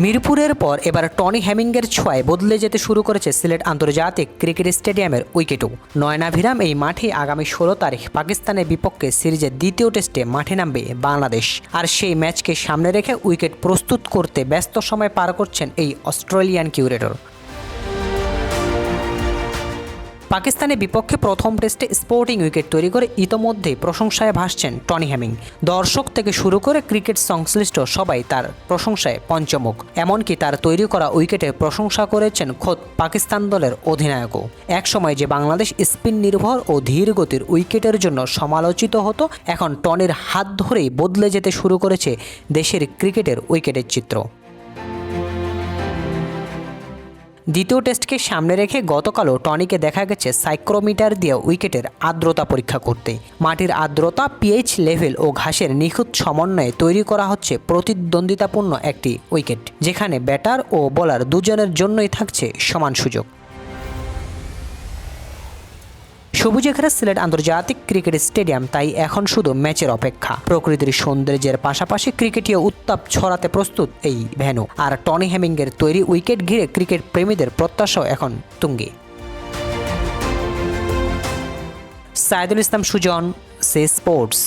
মিরপুরের পর এবার টনি হ্যামিংয়ের ছোঁয়ায় বদলে যেতে শুরু করেছে সিলেট আন্তর্জাতিক ক্রিকেট স্টেডিয়ামের উইকেটও। নয়নাভিরাম এই মাঠে আগামী 16 তারিখ পাকিস্তানের বিপক্ষে সিরিজের দ্বিতীয় টেস্টে মাঠে নামবে বাংলাদেশ। আর সেই ম্যাচকে সামনে রেখে উইকেট প্রস্তুত করতে ব্যস্ত সময় পার করছেন এই অস্ট্রেলিয়ান কিউরেটর। পাকিস্তানের বিপক্ষে প্রথম টেস্টে স্পোর্টিং উইকেট তৈরি করে ইতোমধ্যে প্রশংসায় ভাসছেন টনি হ্যামিং। দর্শক থেকে শুরু করে ক্রিকেট সংশ্লিষ্ট সবাই তার প্রশংসায় পঞ্চমুখ। এমনকি তার তৈরি করা উইকেটের প্রশংসা করেছেন খোদ পাকিস্তান দলের অধিনায়কও। একসময় যে বাংলাদেশ স্পিন নির্ভর ও ধীর গতির উইকেটের জন্য সমালোচিত হতো, এখন টনির হাত ধরেই বদলে যেতে শুরু করেছে দেশের ক্রিকেটের উইকেটের চিত্র। দ্বিতীয় টেস্টকে সামনে রেখে গতকালও টনিকে দেখা গেছে সাইক্রোমিটার দিয়ে উইকেটের আর্দ্রতা পরীক্ষা করতে। মাটির আর্দ্রতা, পিএইচ লেভেল ও ঘাসের নিখুঁত সমন্বয়ে তৈরি করা হচ্ছে প্রতিদ্বন্দ্বিতাপূর্ণ একটি উইকেট, যেখানে ব্যাটার ও বোলার দুজনের জন্যই থাকছে সমান সুযোগ। সবুজে ঘেরা সিলেট আন্তর্জাতিক ক্রিকেট স্টেডিয়াম তাই এখন শুধু ম্যাচের অপেক্ষা। প্রকৃতির সৌন্দর্যের পাশাপাশি ক্রিকেটীয় উত্তাপ ছড়াতে প্রস্তুত এই ভেন্যু। আর টনি হ্যামিংয়ের তৈরি উইকেট ঘিরে ক্রিকেট প্রেমীদের প্রত্যাশাও এখন তুঙ্গে। সাইদুল ইসলাম সুজন, সে স্পোর্টস।